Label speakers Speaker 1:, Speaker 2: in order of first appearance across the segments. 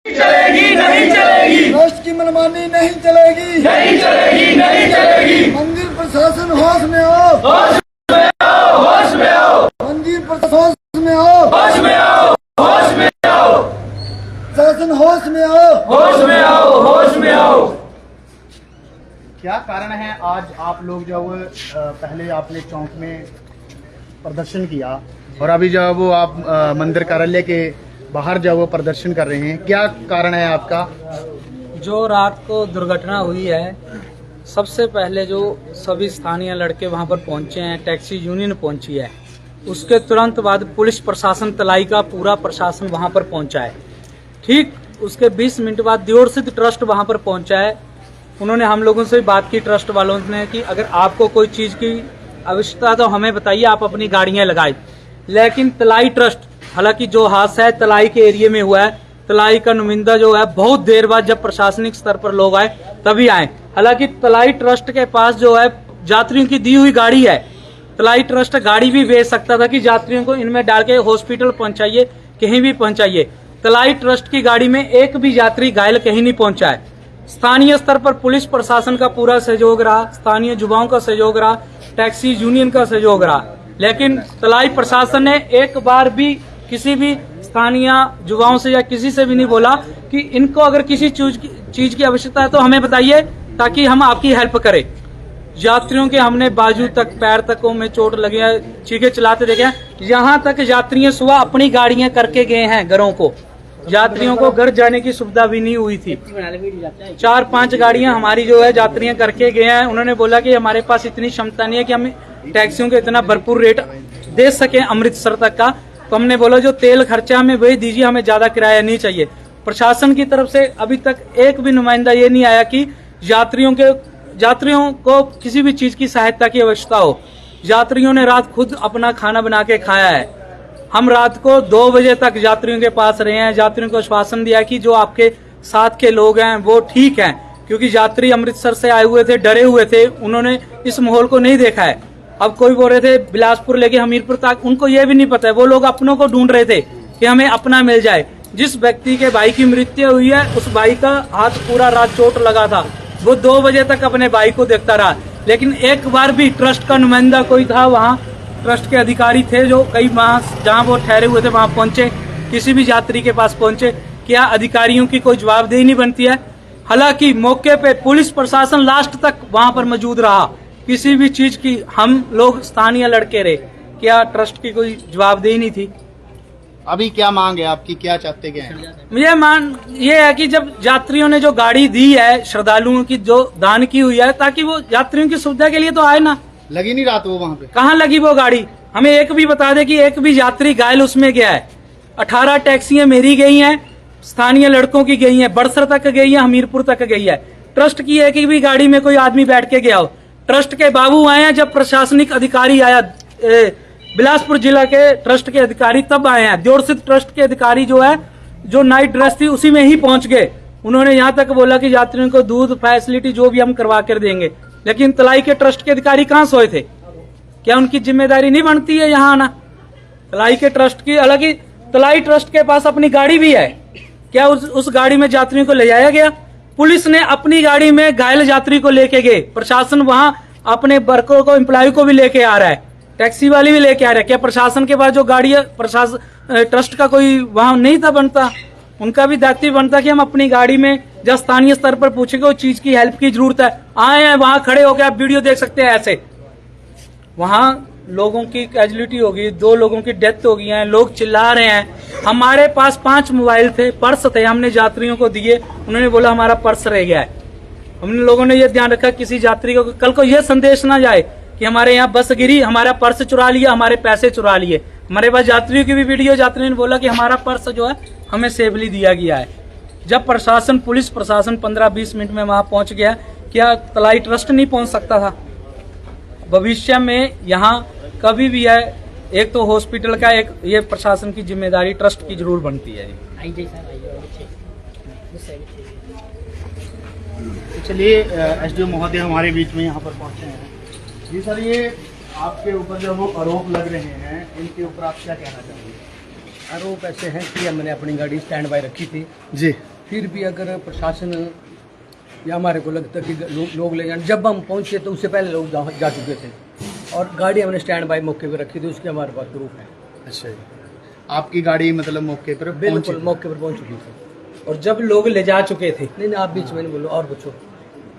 Speaker 1: चलेगी नहीं चलेगी,
Speaker 2: ट्रस्ट की मनमानी नहीं चलेगी,
Speaker 1: नहीं चलेगी नहीं चलेगी।
Speaker 2: मंदिर प्रशासन होश में आओ,
Speaker 1: होश में आओ, होश में आओ,
Speaker 2: मंदिर प्रशासन होश में आओ,
Speaker 1: होश में आओ, होश में आओ,
Speaker 2: प्रशासन होश में आओ,
Speaker 1: होश में आओ, होश में आओ।
Speaker 3: क्या कारण है आज आप लोग जब पहले आपने चौक में प्रदर्शन किया और अभी जब वो आप मंदिर कार्यालय के बाहर जब वो प्रदर्शन कर रहे हैं, क्या कारण है आपका?
Speaker 4: जो रात को दुर्घटना हुई है, सबसे पहले जो सभी स्थानीय लड़के वहां पर पहुंचे हैं, टैक्सी यूनियन पहुंची है, उसके तुरंत बाद पुलिस प्रशासन, तलाई का पूरा प्रशासन वहां पर पहुंचा है। ठीक उसके 20 मिनट बाद दियोर स्थित ट्रस्ट वहां पर पहुंचा है। उन्होंने हम लोगों से बात की, ट्रस्ट वालों ने, कि अगर आपको कोई चीज की आवश्यकता तो हमें बताइए, आप अपनी गाड़ियां लगाए। लेकिन तलाई ट्रस्ट, हालांकि जो हादसा है तलाई के एरिया में हुआ है, तलाई का नुमाइंदा जो है बहुत देर बाद जब प्रशासनिक स्तर पर लोग आए तभी आए। हालांकि तलाई ट्रस्ट के पास जो है यात्रियों की दी हुई गाड़ी है, तलाई ट्रस्ट गाड़ी भी भेज सकता था कि यात्रियों को इनमें डाल के हॉस्पिटल पहुंचाइए, कहीं भी पहुंचाइए। तलाई ट्रस्ट की गाड़ी में एक भी यात्री घायल कहीं नहीं पहुंचा है। स्थानीय स्तर पर पुलिस प्रशासन का पूरा सहयोग रहा, स्थानीय युवाओं का सहयोग रहा, टैक्सी यूनियन का सहयोग रहा, लेकिन तलाई प्रशासन ने एक बार भी किसी भी स्थानीय युवाओं से या किसी से भी नहीं बोला कि इनको अगर किसी चीज की आवश्यकता है तो हमें बताइए ताकि हम आपकी हेल्प करें। यात्रियों के हमने बाजू तक, पैर तकों में चोट लगी है, चीखे चलाते देखे हैं। यहाँ तक यात्रियों सुबह अपनी गाड़ियां करके गए हैं घरों को, यात्रियों को घर जाने की सुविधा भी नहीं हुई थी। 4-5 गाड़ियां हमारी जो है यात्रियां करके गए हैं। उन्होंने बोला कि हमारे पास इतनी क्षमता नहीं है कि हम टैक्सियों को इतना भरपूर रेट दे सके अमृतसर तक का। तो हमने बोला जो तेल खर्चा हमें वही दीजिए, हमें ज्यादा किराया नहीं चाहिए। प्रशासन की तरफ से अभी तक एक भी नुमाइंदा ये नहीं आया कि यात्रियों को किसी भी चीज की सहायता की आवश्यकता हो। यात्रियों ने रात खुद अपना खाना बना के खाया है। हम रात को 2 बजे तक यात्रियों के पास रहे हैं, यात्रियों को आश्वासन दिया कि जो आपके साथ के लोग हैं वो ठीक हैं, क्योंकि यात्री अमृतसर से आए हुए थे, डरे हुए थे, उन्होंने इस माहौल को नहीं देखा है। अब कोई बोल रहे थे बिलासपुर लेके हमीरपुर तक, उनको ये भी नहीं पता है, वो लोग अपनों को ढूंढ रहे थे कि हमें अपना मिल जाए। जिस व्यक्ति के भाई की मृत्यु हुई है उस भाई का हाथ पूरा रात चोट लगा था, वो 2 बजे तक अपने भाई को देखता रहा, लेकिन एक बार भी ट्रस्ट का नुमाइंदा कोई था वहाँ, ट्रस्ट के अधिकारी थे जो कई माह जहाँ वो ठहरे हुए थे वहाँ पहुंचे, किसी भी यात्री के पास पहुंचे। क्या अधिकारियों की कोई जवाबदेही नहीं बनती है? हालांकि मौके पे पुलिस प्रशासन लास्ट तक वहां पर मौजूद रहा, किसी भी चीज की हम लोग स्थानीय लड़के रहे, क्या ट्रस्ट की कोई जवाबदेही नहीं थी?
Speaker 3: अभी क्या मांग है आपकी, क्या चाहते हैं?
Speaker 4: मुझे मांग ये है कि जब यात्रियों ने जो गाड़ी दी है, श्रद्धालुओं की जो दान की हुई है, ताकि वो यात्रियों की सुविधा के लिए तो आए ना।
Speaker 3: लगी नहीं रात वो वहाँ पे?
Speaker 4: कहाँ लगी वो गाड़ी? हमें एक भी बता दे कि एक भी यात्री घायल उसमें गया है। 18 टैक्सियां मेरी गई हैं, स्थानीय लड़कों की गई हैं, बड़सर तक गई है, हमीरपुर तक गई है। ट्रस्ट की एक भी गाड़ी में कोई आदमी बैठ के गया हो? ट्रस्ट के बाबू आए हैं, जब प्रशासनिक अधिकारी आया, बिलासपुर जिला के ट्रस्ट के अधिकारी तब आए हैं। दियोर स्थित ट्रस्ट के अधिकारी जो है, जो नाइट ड्रेस थी उसी में ही पहुंच गए। उन्होंने यहाँ तक बोला कि यात्रियों को दूध फैसिलिटी जो भी हम करवा कर देंगे, लेकिन तलाई के ट्रस्ट के अधिकारी कहाँ सोए थे? क्या उनकी जिम्मेदारी नहीं बनती है यहाँ आना? तलाई के ट्रस्ट की, हालांकि तलाई ट्रस्ट के पास अपनी गाड़ी भी है, क्या उस गाड़ी में यात्रियों को ले जाया गया? पुलिस ने अपनी गाड़ी में घायल यात्री को लेके गए, प्रशासन वहां अपने वर्करों को, एम्प्लॉय को भी लेके आ रहा है, टैक्सी वाले भी लेके आ रहा है। क्या प्रशासन के पास जो गाड़ी है, प्रशासन ट्रस्ट का कोई वहां नहीं था बनता? उनका भी दायित्व बनता कि हम अपनी गाड़ी में जब स्थानीय स्तर पर पूछे कोई चीज की हेल्प की जरूरत है, आए हैं वहां खड़े होकर, आप वीडियो देख सकते हैं ऐसे, वहां लोगों की कैजुअलिटी होगी, 2 लोगों की डेथ हो गई है, लोग चिल्ला रहे हैं। हमारे पास 5 मोबाइल थे, पर्स थे, हमने यात्रियों को दिए, उन्होंने बोला हमारा पर्स रह गया है। हमने लोगों ने ये ध्यान रखा किसी यात्री को कल को ये संदेश ना जाए कि हमारे यहाँ बस गिरी, हमारा पर्स चुरा लिया, हमारे पैसे चुरा लिए। हमारे पास यात्रियों की भी वीडियो, यात्रियों ने बोला कि हमारा पर्स जो है हमें सेफली दिया गया है। जब प्रशासन, पुलिस प्रशासन 15-20 मिनट में वहां पहुंच गया, क्या तलाई ट्रस्ट नहीं पहुंच सकता था? भविष्य में यहाँ कभी भी है, एक तो हॉस्पिटल का, एक ये प्रशासन की जिम्मेदारी ट्रस्ट की जरूर बनती है।
Speaker 3: चलिए, एसडीओ महोदय हमारे बीच में यहाँ पर पहुँचे हैं। जी सर, ये आपके ऊपर जो वो आरोप लग रहे हैं, इनके ऊपर आप क्या कहना चाहेंगे?
Speaker 5: आरोप ऐसे हैं कि मैंने अपनी गाड़ी स्टैंड बाय रखी थी
Speaker 3: जी,
Speaker 5: फिर भी अगर प्रशासन या हमारे को लगता कि लोग ले जाए, जब हम पहुंचे तो उससे पहले लोग जा चुके थे और गाड़ी हमने स्टैंड बाय मौके पे रखी थी, उसके हमारे पास प्रूफ है।
Speaker 3: अच्छा जी, आपकी गाड़ी मतलब मौके पर
Speaker 5: बिल्कुल मौके पर पहुंच चुकी थी।
Speaker 4: और जब लोग ले जा चुके थे,
Speaker 5: नहीं आप बीच में नहीं बोलो और पूछो।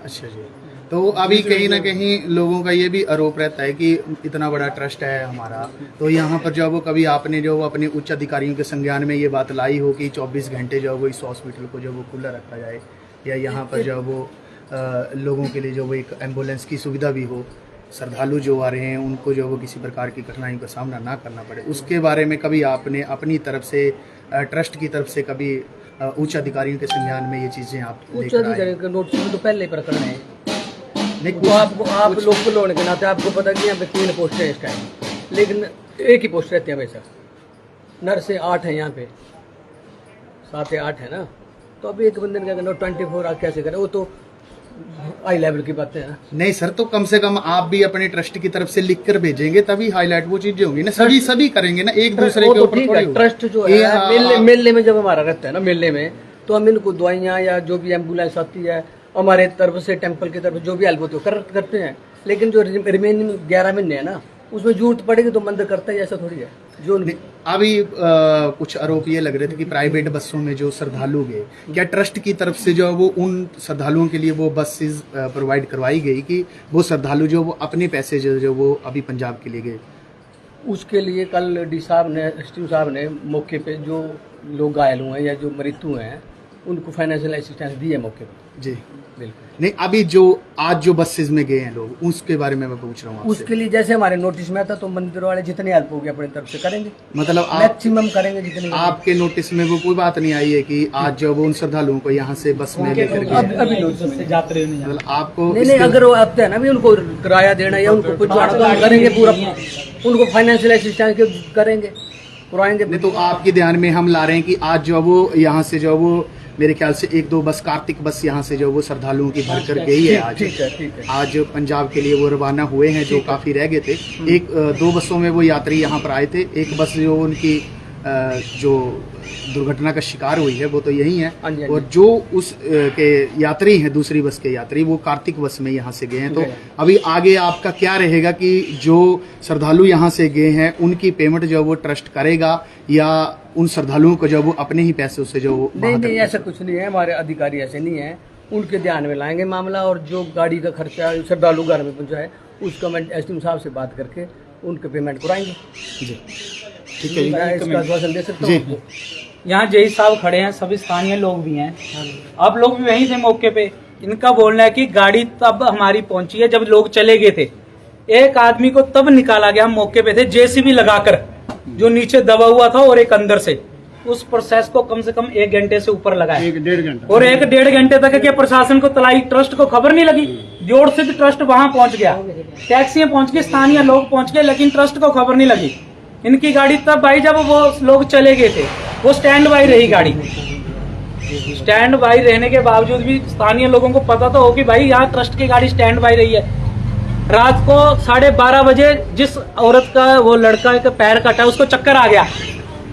Speaker 3: अच्छा जी, तो अभी कहीं ना कहीं लोगों का ये भी आरोप रहता है कि इतना बड़ा ट्रस्ट है हमारा, तो यहाँ पर जो वो कभी आपने जो अपने उच्च अधिकारियों के संज्ञान में ये बात लाई हो कि 24 घंटे जो वो इस हॉस्पिटल को जो वो खुला रखा जाए, या यहाँ पर जो वो लोगों के लिए जो वो एक एम्बुलेंस की सुविधा भी हो, श्रद्धालु जो आ रहे हैं उनको जो वो किसी प्रकार की कठिनाइयों का सामना ना करना पड़े, उसके बारे में कभी आपने अपनी तरफ से ट्रस्ट की तरफ से कभी उच्च अधिकारियों के संज्ञान में ये चीज़ें आप
Speaker 5: उच्च अधिकारियों के नोटिस में तो पहले ही प्रकरण है।
Speaker 3: नहीं,
Speaker 5: वो आप लोकल होने के नाते आपको पता कि यहाँ पे 3 पोस्टर है इस टाइम, लेकिन एक ही पोस्ट रहती है वैसा। नर से 8 है यहाँ पे, 7 या 8 है ना, तो अभी एक बंदे ने क्या करना 24 आवर कैसे करें, वो तो हाई लेवल की बातें है ना।
Speaker 3: नहीं सर, तो कम से कम आप भी अपने ट्रस्ट की तरफ से लिख कर भेजेंगे तभी हाईलाइट वो चीजें होंगी ना, सभी करेंगे ना, एक दूसरे के ऊपर थोड़ी होगा।
Speaker 5: ट्रस्ट जो है मेले में जब हमारा रहता है ना, मेले में तो हम इनको दवाइयाँ या जो भी एम्बुलेंस आती है हमारे तरफ से, टेम्पल की तरफ जो भी हेल्प होती है करते हैं, लेकिन जो रिमेनिंग 11 महीने है ना, उसमें जरूरत पड़ेगी तो मंदिर करता है, ऐसा थोड़ी है। जो
Speaker 3: अभी कुछ आरोप ये लग रहे थे कि प्राइवेट बसों में जो श्रद्धालु गए, क्या ट्रस्ट की तरफ से जो वो उन श्रद्धालुओं के लिए वो बसेस प्रोवाइड करवाई गई कि वो श्रद्धालु जो वो अपने पैसे जो वो अभी पंजाब के लिए गए?
Speaker 5: उसके लिए कल डी साहब ने, एसटीओ साहब ने मौके पे जो लोग घायल हुए हैं या जो मृत्यु हैं उनको फाइनेंशियल असिस्टेंस दी है मौके पर।
Speaker 3: जी
Speaker 5: बिल्कुल।
Speaker 3: नहीं, अभी जो आज जो बसेस में गए हैं लोग, उसके बारे में मैं पूछ रहा हूँ।
Speaker 5: उसके लिए जैसे हमारे नोटिस में आता तो मंदिर वाले जितनी हेल्प होगी अपनी तरफ से करेंगे,
Speaker 3: मतलब आप
Speaker 5: मैक्सिमम करेंगे जितनी।
Speaker 3: आपके नोटिस में वो कोई बात नहीं आई है कि आज जो वो उन श्रद्धालुओं को यहाँ से बस में लेकर गए?
Speaker 5: अभी नोटिस में
Speaker 4: यात्री नहीं
Speaker 3: मतलब आपको
Speaker 5: नहीं, अगर वो आते हैं ना भी उनको किराया देना या उनको कुछ करेंगे, पूरा उनको फाइनेंशियल असिस्टेंस करेंगे, करवाएंगे।
Speaker 3: नहीं, तो आपके ध्यान में हम ला रहे हैं कि आज जो वो यहाँ से जो वो मेरे ख्याल से 1-2 बस, कार्तिक बस यहाँ से जो वो श्रद्धालुओं की भर कर गई है आज।
Speaker 5: ठीक है।
Speaker 3: आज पंजाब के लिए वो रवाना हुए हैं, जो काफी रह गए थे। 1-2 बसों में वो यात्री यहाँ पर आए थे, एक बस जो उनकी जो दुर्घटना का शिकार हुई है वो तो यही है, और जो उस के यात्री हैं, दूसरी बस के यात्री, वो कार्तिक बस में यहाँ से गए हैं। तो अभी आगे आपका क्या रहेगा कि जो श्रद्धालु यहाँ से गए हैं उनकी पेमेंट जो वो ट्रस्ट करेगा या उन श्रद्धालुओं को जो वो अपने ही पैसों से जो?
Speaker 5: नहीं, ऐसा कुछ नहीं है, हमारे अधिकारी ऐसे नहीं है, उनके ध्यान में लाएंगे मामला, और जो गाड़ी का खर्चा श्रद्धालु घर में पहुंचा है उसका मैं एसडीएम साहब से बात करके उनके पेमेंट कराएंगे।
Speaker 3: जी ठीक है जी,
Speaker 5: मैं इसका आश्वासन दे सकता हूँ।
Speaker 4: यहाँ जय साहब खड़े हैं, सभी स्थानीय लोग भी हैं, आप लोग भी वहीं थे मौके पे। इनका बोलना है कि गाड़ी तब हमारी पहुंची है जब लोग चले गए थे, एक आदमी को तब निकाला गया, हम मौके पे थे, जेसीबी लगाकर, जो नीचे दबा हुआ था, और एक अंदर से। उस प्रोसेस को कम से कम 1 घंटे से ऊपर लगा है,
Speaker 3: 1-1.5 घंटा,
Speaker 4: और 1-1.5 घंटे तक क्या प्रशासन को तलाई ट्रस्ट को खबर नहीं लगी? जोड़ से ट्रस्ट वहां पहुंच गया, टैक्सियां पहुंच गई, स्थानीय लोग पहुंच गए, लेकिन ट्रस्ट को खबर नहीं लगी। इनकी गाड़ी तब आई जब वो लोग चले गए थे, वो स्टैंड बाई रही गाड़ी। स्टैंड बाई रहने के बावजूद भी स्थानीय लोगों को पता तो हो कि भाई यहाँ ट्रस्ट की गाड़ी स्टैंड बाई रही है। रात को 12:30 बजे जिस औरत का, वो लड़का का पैर कटा, उसको चक्कर आ गया,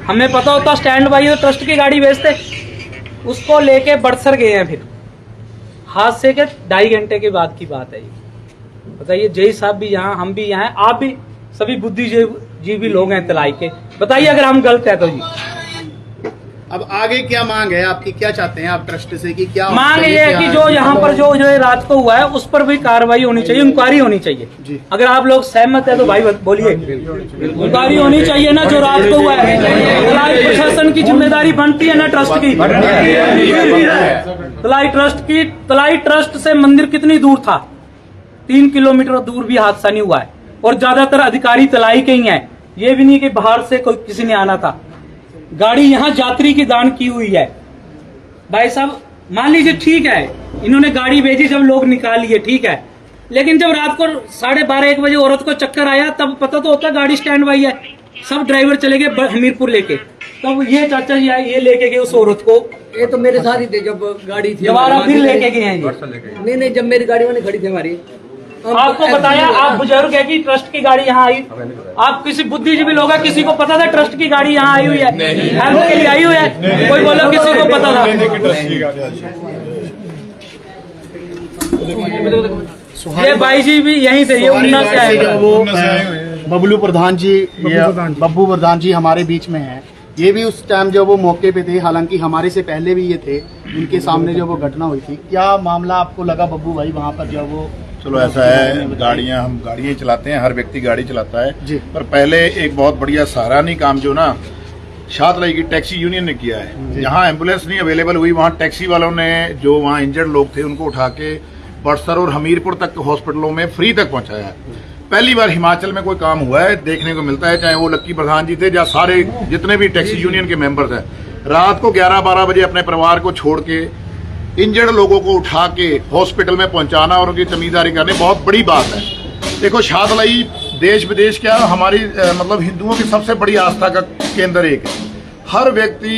Speaker 4: हमें पता होता स्टैंड बाई तो ट्रस्ट की गाड़ी भेजते, उसको लेके बड़सर गए हैं। फिर हादसे के 2.5 घंटे के बाद की बात है ये। बताइए, जय साहब भी यहाँ, हम भी यहाँ, आप भी, सभी बुद्धिजीवी लोग हैं तलाई के। बताइए अगर हम गलत है तो जी।
Speaker 3: अब आगे क्या मांग है आपकी, क्या चाहते हैं आप ट्रस्ट से कि क्या
Speaker 4: मांग ये है कि जो यहाँ पर जो रात को हुआ है उस पर भी कार्रवाई होनी चाहिए, इंक्वायरी होनी चाहिए
Speaker 3: जी।
Speaker 4: अगर आप लोग सहमत है तो भाई बोलिए, इंक्वायरी होनी चाहिए ना जो रात को हुआ है। तलाई प्रशासन की जिम्मेदारी बनती है ना ट्रस्ट की, तलाई ट्रस्ट से मंदिर कितनी दूर था? 3 किलोमीटर दूर भी हादसा नहीं हुआ है, और ज्यादातर अधिकारी तलाई के ही हैं, ये भी नहीं कि बाहर से कोई किसी ने आना था। गाड़ी यहाँ यात्री की दान की हुई है। भाई साहब मान लीजिए ठीक है, इन्होंने गाड़ी भेजी, जब लोग निकाल लिए ठीक है, लेकिन जब रात को 12:30-1 बजे औरत को चक्कर आया तब पता तो होता गाड़ी स्टैंड बाई है, सब ड्राइवर चले गए हमीरपुर लेके, तब ये चाचा जी आए, ये लेके गए उस औरत को।
Speaker 5: ये तो मेरे साथ ही थे जब गाड़ी थी,
Speaker 4: दोबारा फिर लेके गए हैं जी।
Speaker 5: नहीं, जब मेरी गाड़ी में खड़ी थी हमारी,
Speaker 4: आपको बताया, आप बुजुर्ग है कि ट्रस्ट की गाड़ी यहाँ आई, आप किसी बुद्धिजीवी लोग हैं, किसी को पता था ट्रस्ट की गाड़ी यहाँ आई हुई है, हेल्प के लिए आई हुई है? कोई बोलो किसी को पता था? ये भाई जी भी यहीं से, ये उन्ना से आए।
Speaker 3: वो बबलू प्रधान जी, बब्बू प्रधान जी हमारे बीच में हैं। ये भी उस टाइम जो वो मौके पे थे, हालांकि हमारे से पहले भी ये थे, इनके सामने जो वो घटना हुई थी। क्या मामला आपको लगा बब्बू भाई वहाँ पर जो वो?
Speaker 6: चलो ऐसा है, गाड़ियां हम गाड़ियां चलाते हैं, हर व्यक्ति गाड़ी चलाता है
Speaker 3: जी।
Speaker 6: पर पहले एक बहुत बढ़िया सराहनीय काम जो ना शादलाई की टैक्सी यूनियन ने किया है। जहां एम्बुलेंस नहीं अवेलेबल हुई वहां टैक्सी वालों ने जो वहां इंजर्ड लोग थे उनको उठा के बड़सर और हमीरपुर तक हॉस्पिटलों में फ्री तक पहुंचाया है। पहली बार हिमाचल में कोई काम हुआ है, देखने को मिलता है, चाहे वो लक्की प्रधान जी थे या सारे जितने भी टैक्सी यूनियन के मेंबर्स हैं, रात को 11-12 बजे अपने परिवार को छोड़ के इंजर्ड लोगों को उठा के हॉस्पिटल में पहुंचाना और उनकी तमीज़दारी करनी बहुत बड़ी बात है। देखो शादलाई देश विदेश क्या हमारी मतलब हिंदुओं की सबसे बड़ी आस्था का केंद्र एक है। हर व्यक्ति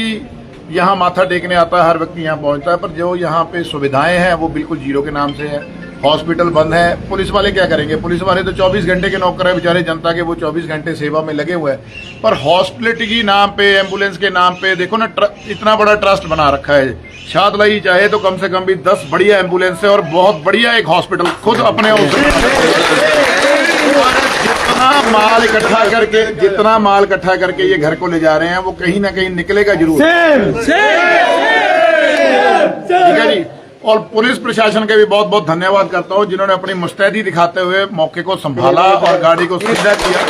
Speaker 6: यहाँ माथा टेकने आता है, हर व्यक्ति यहाँ पहुंचता है, पर जो यहाँ पे सुविधाएं हैं वो बिल्कुल जीरो के नाम से है। हॉस्पिटल बंद है, पुलिस वाले क्या करेंगे? पुलिस वाले तो 24 घंटे के नौकर है बेचारे, जनता के वो 24 घंटे सेवा में लगे हुए हैं। पर हॉस्पिटलिटी के नाम पे, एम्बुलेंस के नाम पे देखो ना, इतना बड़ा ट्रस्ट बना रखा है। शादलाई चाहे तो कम से कम भी 10 बढ़िया एम्बुलेंस है और बहुत बढ़िया एक हॉस्पिटल खुद अपने जितना माल इकट्ठा करके ये घर को ले जा रहे हैं वो कहीं ना कहीं निकलेगा जरूर। ठीक है जी। और पुलिस प्रशासन के भी बहुत बहुत धन्यवाद करता हूँ जिन्होंने अपनी मुस्तैदी दिखाते हुए मौके को संभाला और गाड़ी को सीधा किया।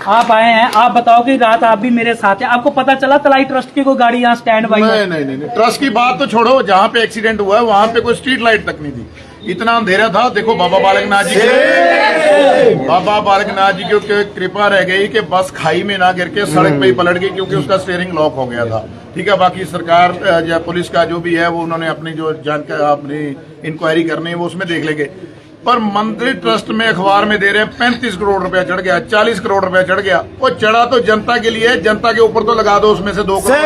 Speaker 4: आप आए हैं, आप बताओ कि रात आप भी मेरे साथ हैं, आपको पता चला तलाई ट्रस्ट की कोई गाड़ी यहाँ स्टैंड बाई?
Speaker 6: नहीं, ट्रस्ट की बात तो छोड़ो, जहाँ पे एक्सीडेंट हुआ है वहाँ पे कोई स्ट्रीट लाइट तक नहीं थी, इतना अंधेरा था। देखो बाबा बालकनाथ जी की कृपा रह गई कि बस खाई में ना गिर के सड़क पे ही पलट गई क्योंकि उसका स्टीयरिंग लॉक हो गया था। ठीक है, बाकी सरकार या पुलिस का जो भी है वो उन्होंने अपनी जो जानकारी अपनी इंक्वायरी करनी है वो उसमें देख लेंगे। पर मंदिर ट्रस्ट में अखबार में दे रहे हैं 35 करोड़ रुपया चढ़ गया, 40 करोड़ रुपया चढ़ गया। वो चढ़ा तो जनता के लिए, जनता के ऊपर तो लगा दो उसमें से 2 करोड़।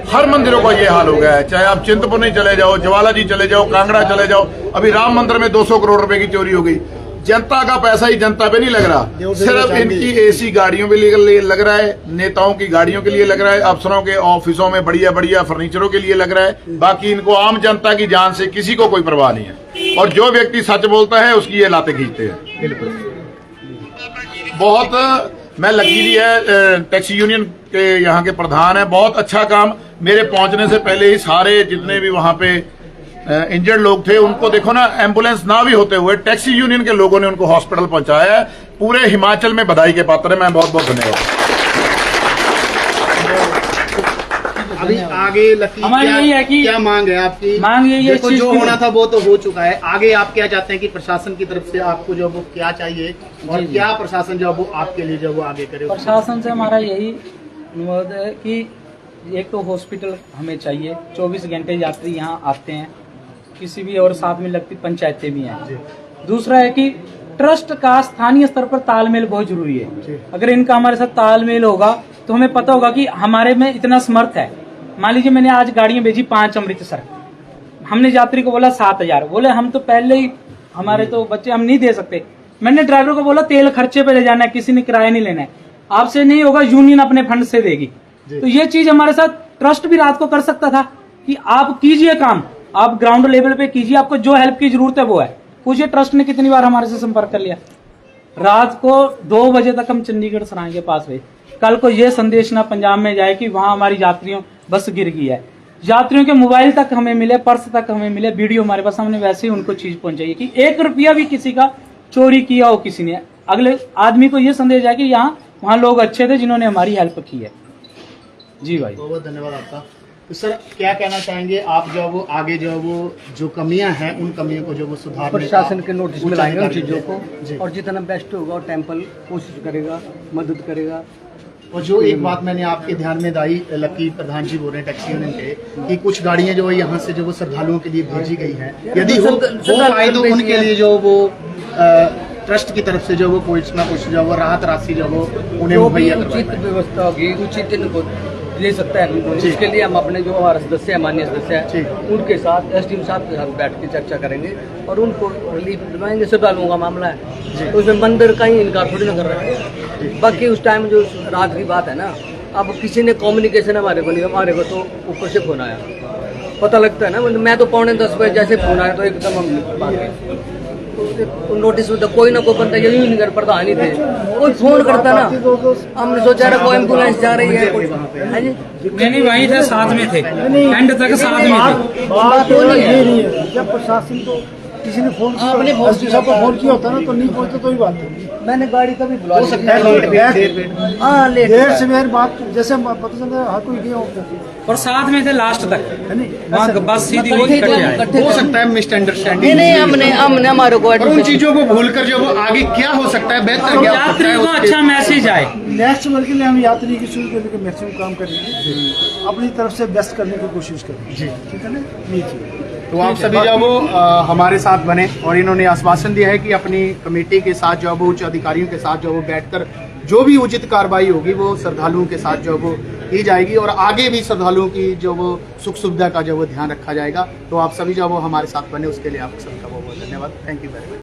Speaker 6: हर मंदिरों का ये हाल हो गया है, चाहे आप चिंतपूर्णी चले जाओ, ज्वाला जी चले जाओ, कांगड़ा चले जाओ। अभी राम मंदिर में 200 करोड़ रुपए की चोरी हो गई। जनता का पैसा ही जनता पे नहीं लग रहा, सिर्फ इनकी एसी गाड़ियों के लिए लग रहा है, नेताओं की गाड़ियों के लिए लग रहा है, अफसरों के ऑफिसों में बढ़िया बढ़िया फर्नीचरों के लिए लग रहा है। बाकी इनको आम जनता की जान से किसी को कोई परवाह नहीं है। और जो व्यक्ति सच बोलता है उसकी ये लाते खींचते हैं। बिल्कुल बहुत मैं लकी जी है टैक्सी यूनियन के यहाँ के प्रधान है, बहुत अच्छा काम। मेरे पहुंचने से पहले ही सारे जितने भी वहां पे इंजर्ड लोग थे उनको देखो ना, एम्बुलेंस ना भी होते हुए टैक्सी यूनियन के लोगों ने उनको हॉस्पिटल पहुंचाया है। पूरे हिमाचल में बधाई के पात्र है, मैं बहुत बहुत धन्यवाद।
Speaker 3: अभी आगे लकी
Speaker 4: हमारी यही है कि
Speaker 3: क्या मांग है आपकी?
Speaker 4: मांग यही है,
Speaker 3: देखो जो होना था वो तो हो चुका है। आगे आप क्या चाहते हैं कि प्रशासन की तरफ से आपको जो वो क्या चाहिए और क्या प्रशासन जो वो आपके लिए जो वो आगे करे?
Speaker 4: प्रशासन से हमारा यही अनुरोध है कि एक तो हॉस्पिटल हमें चाहिए, 24 घंटे यात्री यहाँ आते हैं, किसी भी और साथ में लगती पंचायतें भी हैं। दूसरा है कि ट्रस्ट का स्थानीय स्तर पर तालमेल बहुत जरूरी है। अगर इनका हमारे साथ तालमेल होगा तो हमें पता होगा कि हमारे में इतना समर्थ है। मान लीजिए मैंने आज गाड़ियां भेजी 5 अमृतसर, हमने यात्री को बोला 7,000, बोले हम तो पहले ही हमारे तो बच्चे हम नहीं दे सकते। मैंने ड्राइवर को बोला तेल खर्चे पे ले जाना है, किसी ने किराया नहीं लेना है, आपसे नहीं होगा, यूनियन अपने फंड से देगी। तो ये चीज हमारे साथ ट्रस्ट भी रात को कर सकता था कि आप कीजिए काम, आप ग्राउंड लेवल पे कीजिए, आपको जो हेल्प की जरूरत है वो है। पूछिए ट्रस्ट ने कितनी बार हमारे से संपर्क कर लिया। रात को 2 बजे तक हम चंडीगढ़ सराय के पास गए। कल को ये संदेश ना पंजाब में जाए कि वहां हमारी यात्रियों बस गिर गई है। यात्रियों के मोबाइल तक हमें मिले, पर्स तक हमें मिले, वीडियो हमारे पास, हमने वैसे ही उनको चीज पहुंचाई कि 1 रुपया भी किसी का चोरी किया हो किसी ने, अगले आदमी को ये संदेश जाए कि यहाँ वहाँ लोग अच्छे थे जिन्होंने हमारी हेल्प की है। जी भाई,
Speaker 3: बहुत बहुत धन्यवाद आपका। तो सर क्या कहना चाहेंगे आप जो वो आगे जो कमियां हैं उन कमियों को जो वो सुधारने
Speaker 5: प्रशासन के नोटिस में लाएंगे उन चीज़ों को, और जितना बेस्ट होगा और टेम्पल कोशिश करेगा, मदद करेगा।
Speaker 3: और जो एक बात मैंने आपके ध्यान में लाई, लकी प्रधान जी बोल रहे हैं टैक्सी यूनियन के, कि कुछ गाड़ियां जो यहाँ से जो वो श्रद्धालुओं के लिए भेजी गई हैं, यदि हो पाए तो उनके लिए जो वो ट्रस्ट की तरफ से जो वो कुछ ना कुछ जो वो राहत राशि जो वो उन्हें मुहैया
Speaker 5: उचित व्यवस्था होगी, उचित इनको ले सकता है। इसके लिए हम अपने जो हमारे सदस्य है, माननीय सदस्य है, उनके साथ एसडीएम साहब के साथ बैठ के चर्चा करेंगे और उनको रिलीफ दिलवाएंगे। श्रद्धालुओं का मामला है तो उसमें मंदिर का ही इनकार थोड़ी ना कर रहा है। बाकी उस टाइम जो रात की बात है ना, अब किसी ने कम्युनिकेशन हमारे को नहीं, हमारे को तो ऊपर से फोन आया, पता लगता है ना। मतलब मैं तो 9:45 जैसे फोन आया तो एकदम हम भाग गए। तो नोटिस में तो कोई ना कोई बंदा यही नगर प्रधान ही थे, कोई फोन करता ना, हमने सोचा रहा कोई एम्बुलेंस जा रही है। हाँ जी,
Speaker 4: नहीं वहीं थे, साथ में थे, एंड तक साथ में थे।
Speaker 2: बात ये नहीं है, जब प्रशासन को किसी ने फोन
Speaker 5: आपने फोन
Speaker 2: एसपी साहब को फोन किया होता ना तो नहीं पहुंचता तो ही बात है।
Speaker 5: मैंने गाड़ी कभी बुला ली।
Speaker 2: हाँ
Speaker 5: लेट
Speaker 2: देर से मेरी बात जैसे पता चलता है हर कोई गया होता है
Speaker 4: और साथ में थे लास्ट तक,
Speaker 2: है नहीं
Speaker 4: वहाँ बस सीधी वहीं इकट्ठे आए।
Speaker 3: हो सकता है मिसअंडरस्टैंडिंग।
Speaker 5: नहीं हमने हमारे को
Speaker 3: और उन चीजों को भूलकर जो वो आगे क्या हो सकता है, बेहतर क्या हो सकता है,
Speaker 4: यात्रियों को
Speaker 3: उसके-
Speaker 4: अच्छा मैसेज आए।
Speaker 2: नेक्स्ट वर्ग के लिए हम यात्री की शुरू करने के मैक्सिमम काम करेंगे, अपनी तरफ से बेस्ट करने की कोशिश करेंगे जी, ठीक है ना। नीचे
Speaker 3: तो आप सभी जो वो हमारे साथ बने और इन्होंने आश्वासन दिया है कि अपनी कमेटी के साथ जो वो उच्च अधिकारियों के साथ जो वो बैठकर जो भी उचित कार्रवाई होगी वो श्रद्धालुओं के साथ जो वो की जाएगी और आगे भी श्रद्धालुओं की जो वो सुख सुविधा का जो वो ध्यान रखा जाएगा। तो आप सभी जो वो हमारे साथ बने उसके लिए आप सबका बहुत बहुत धन्यवाद। Thank you very much.